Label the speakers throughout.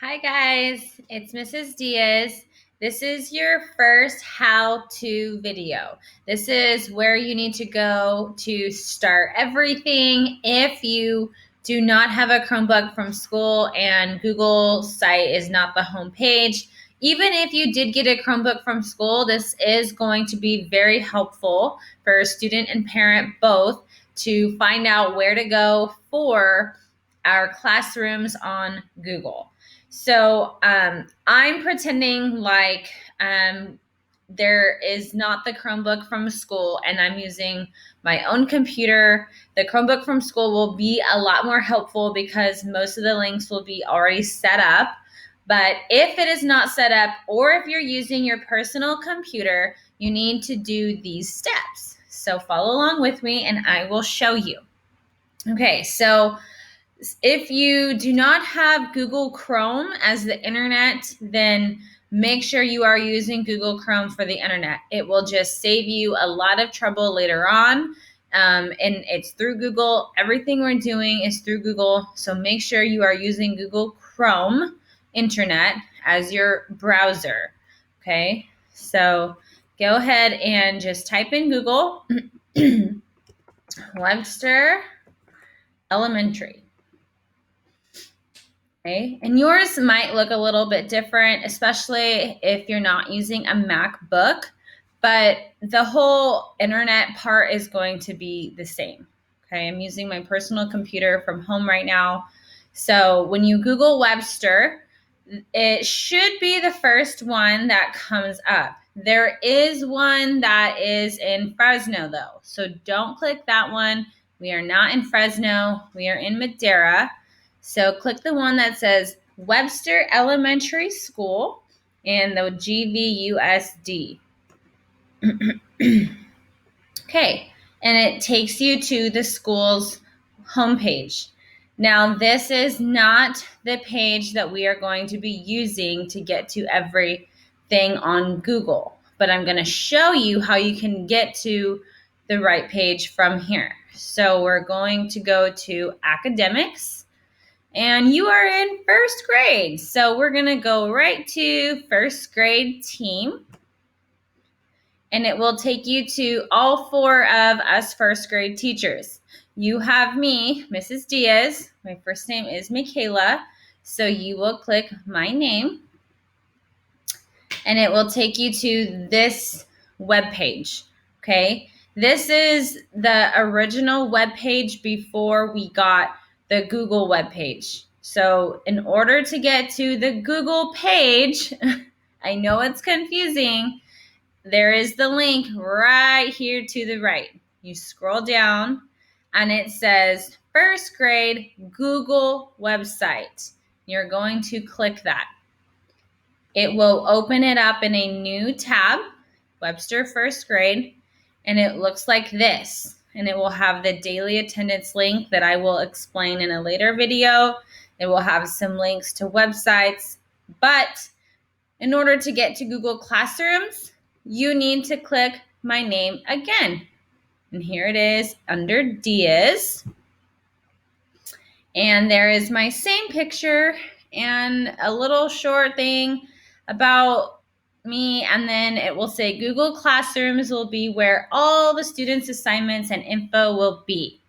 Speaker 1: Hi guys, it's Mrs. Diaz. This is your first how-to video. This is where you need to go to start everything if you do not have a Chromebook from school and Google site is not the home page. Even if you did get a Chromebook from school, this is going to be very helpful for student and parent both to find out where to go for our classrooms on Google. So I'm pretending like there is not the Chromebook from school and I'm using my own computer. The Chromebook from school will be a lot more helpful because most of the links will be already set up. But if it is not set up or if you're using your personal computer, you need to do these steps. So follow along with me and I will show you. Okay, so if you do not have Google Chrome as the internet, then make sure you are using Google Chrome for the internet. It will just save you a lot of trouble later on. And it's through Google. Everything we're doing is through Google. So make sure you are using Google Chrome internet as your browser. Okay, so go ahead and just type in Google Webster Elementary. Okay. And yours might look a little bit different, especially if you're not using a MacBook, but the whole internet part is going to be the same. Okay. I'm using my personal computer from home right now. So when you Google Webster, it should be the first one that comes up. There is one that is in Fresno though. So don't click that one. We are not in Fresno. We are in Madera. So click the one that says Webster Elementary School and the GVUSD. Okay, and it takes you to the school's homepage. Now, this is not the page that we are going to be using to get to everything on Google, but I'm going to show you how you can get to the right page from here. So we're going to go to academics. And you are in first grade. So we're going to go right to first grade team. And it will take you to all four of us first grade teachers. You have me, Mrs. Diaz. My first name is Michaela. So you will click my name. And it will take you to this web page. Okay. This is the original web page before we got the Google web page. So in order to get to the Google page, I know it's confusing. There is the link right here to the right. You scroll down and it says first grade Google website. You're going to click that. It will open it up in a new tab, Webster first grade, and it looks like this. And it will have the daily attendance link that I will explain in a later video. It will have some links to websites. But in order to get to Google Classrooms, you need to click my name again. And here it is under Diaz. And there is my same picture and a little short thing about me, and then it will say Google Classrooms will be where all the students' assignments and info will be.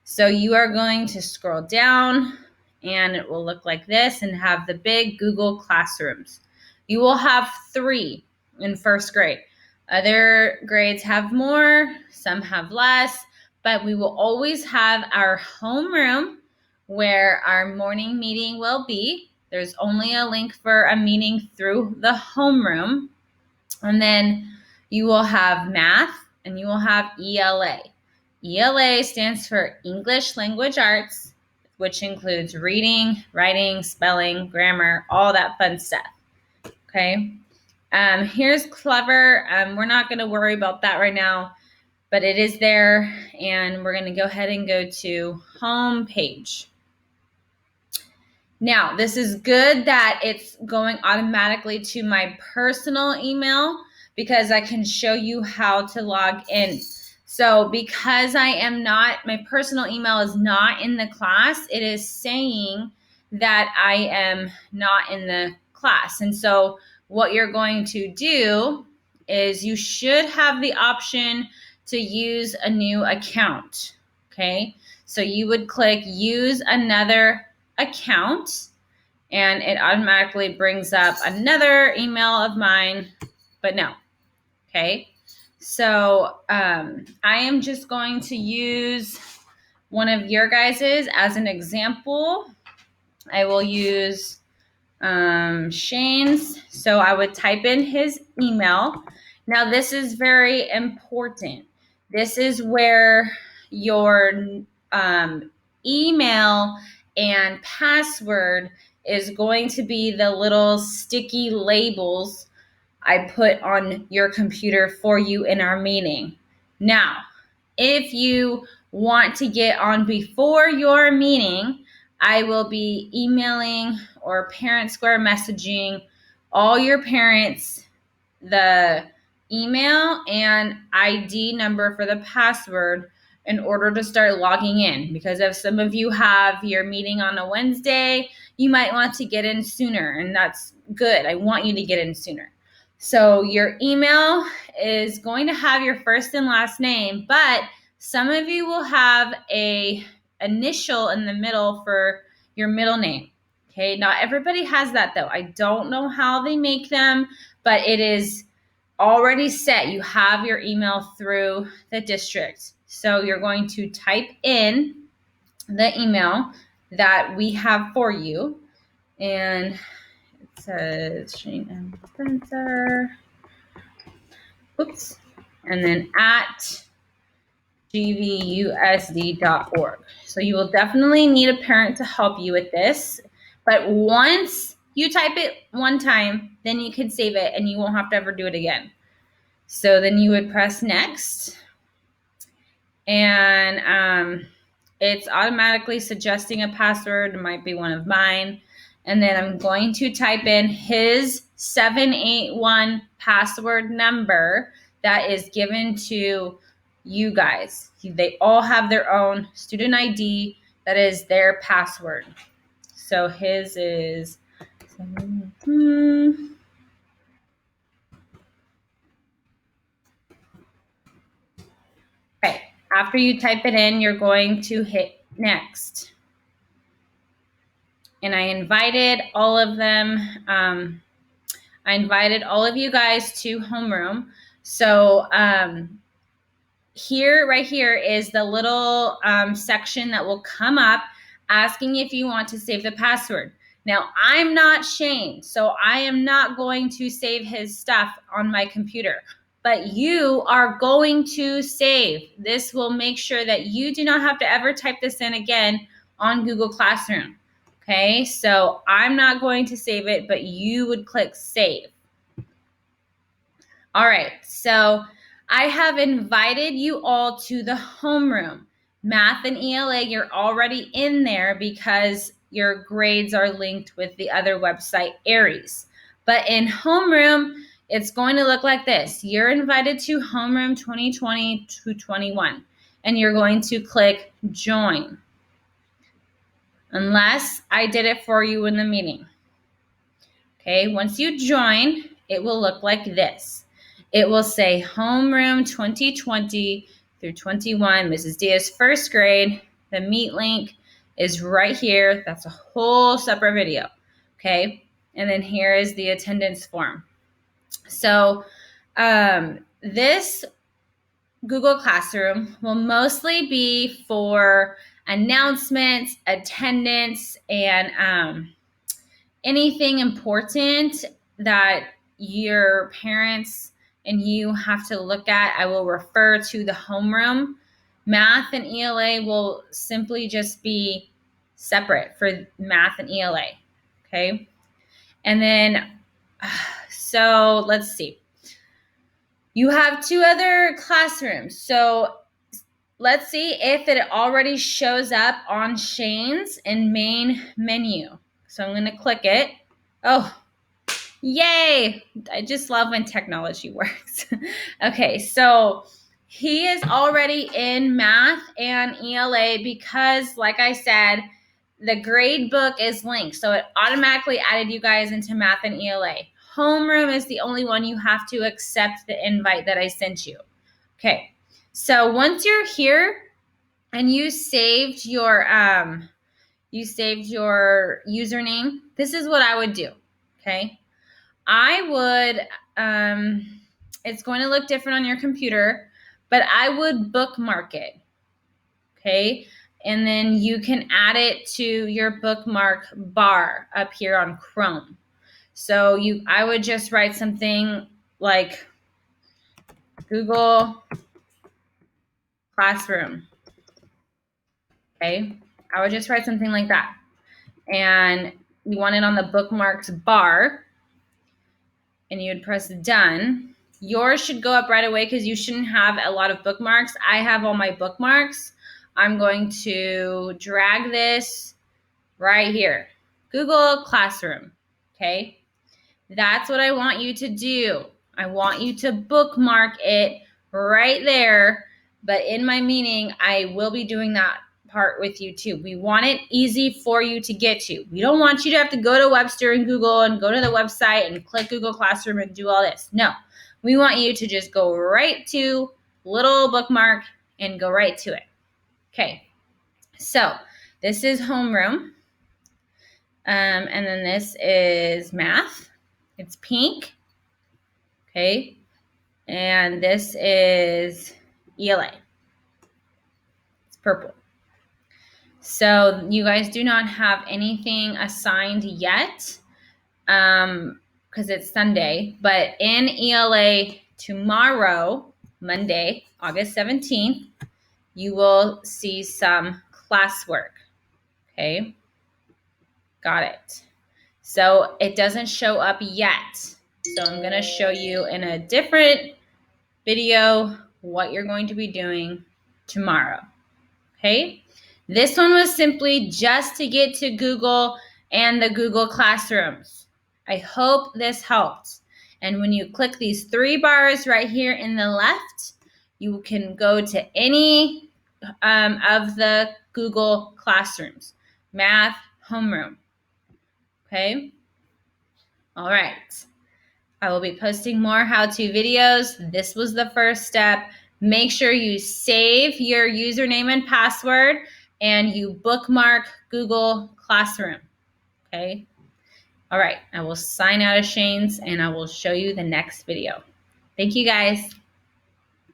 Speaker 1: So you are going to scroll down and it will look like this and have the big Google Classrooms. You will have 3 in first grade. Other grades have more, some have less, but we will always have our homeroom where our morning meeting will be. There's only a link for a meeting through the homeroom. And then you will have math and you will have ELA. ELA stands for English Language Arts, which includes reading, writing, spelling, grammar, all that fun stuff. Okay. Here's Clever. We're not going to worry about that right now, but it is there. And we're going to go ahead and go to home page. Now, this is good that it's going automatically to my personal email because I can show you how to log in. So because my personal email is not in the class, it is saying that I am not in the class. And so what you're going to do is you should have the option to use a new account. Okay. So you would click use another account and it automatically brings up another email of mine, but no. Okay. So I am just going to use one of your guys's as an example. I will use Shane's. So I would type in his email. Now, this is very important. This is where your email and password is going to be the little sticky labels I put on your computer for you in our meeting. Now, if you want to get on before your meeting, I will be emailing or parent square messaging all your parents the email and ID number for the password in order to start logging in. Because if some of you have your meeting on a Wednesday, you might want to get in sooner, and that's good. I want you to get in sooner. So your email is going to have your first and last name, but some of you will have a initial in the middle for your middle name. Okay, not everybody has that though. I don't know how they make them, but it is already set. You have your email through the district. So you're going to type in the email that we have for you. And it says Shane M. Spencer. Oops. And then at gvusd.org. So you will definitely need a parent to help you with this. But once you type it one time, then you can save it and you won't have to ever do it again. So then you would press next. And it's automatically suggesting a password. It might be one of mine. And then I'm going to type in his 781 password number that is given to you guys. They all have their own student ID that is their password. So his is okay. After you type it in, you're going to hit next. And I invited all of them. I invited all of you guys to homeroom. So right here is the little section that will come up asking if you want to save the password. Now, I'm not Shane, so I am not going to save his stuff on my computer, but you are going to save. This will make sure that you do not have to ever type this in again on Google Classroom. Okay, so I'm not going to save it, but you would click save. All right, so I have invited you all to the homeroom. Math and ELA, you're already in there because your grades are linked with the other website, Aries. But in homeroom, it's going to look like this. You're invited to homeroom 2020 to 21, and you're going to click join. Unless I did it for you in the meeting. Okay, once you join, it will look like this. It will say homeroom 2020 through 21, Mrs. Diaz first grade. The meet link is right here. That's a whole separate video. Okay, and then here is the attendance form. So this Google Classroom will mostly be for announcements, attendance, and anything important that your parents and you have to look at. I will refer to the homeroom. Math and ELA will simply just be separate for math and ELA. Okay. And then, so let's see. You have two other classrooms. So let's see if it already shows up on Shane's in main menu. So I'm going to click it. Oh, yay. I just love when technology works. Okay, so he is already in math and ELA because, like I said, the grade book is linked. So it automatically added you guys into math and ELA. Homeroom is the only one you have to accept the invite that I sent you. Okay. So once you're here and you saved your username, this is what I would do. Okay. I would it's going to look different on your computer, but I would bookmark it. Okay. And then you can add it to your bookmark bar up here on Chrome. So I would just write something like Google Classroom. Okay. I would just write something like that. And you want it on the bookmarks bar. And you would press done. Yours should go up right away because you shouldn't have a lot of bookmarks. I have all my bookmarks. I'm going to drag this right here. Google Classroom. Okay. That's what I want you to do. I want you to bookmark it right there. But in my meeting, I will be doing that part with you too. We want it easy for you to get to. We don't want you to have to go to Webster and Google and go to the website and click Google Classroom and do all this. No, we want you to just go right to little bookmark and go right to it. Okay, so this is homeroom. And then this is math. It's pink. Okay. And this is ELA. It's purple. So you guys do not have anything assigned yet because it's Sunday. But in ELA tomorrow, Monday, August 17th, you will see some classwork. Okay. Got it. So it doesn't show up yet. So I'm going to show you in a different video what you're going to be doing tomorrow. Okay. This one was simply just to get to Google and the Google Classrooms. I hope this helped. And when you click these 3 bars right here in the left, you can go to any of the Google Classrooms. Math, homeroom. Okay. All right. I will be posting more how-to videos. This was the first step. Make sure you save your username and password and you bookmark Google Classroom. Okay. All right. I will sign out of Shane's and I will show you the next video. Thank you guys.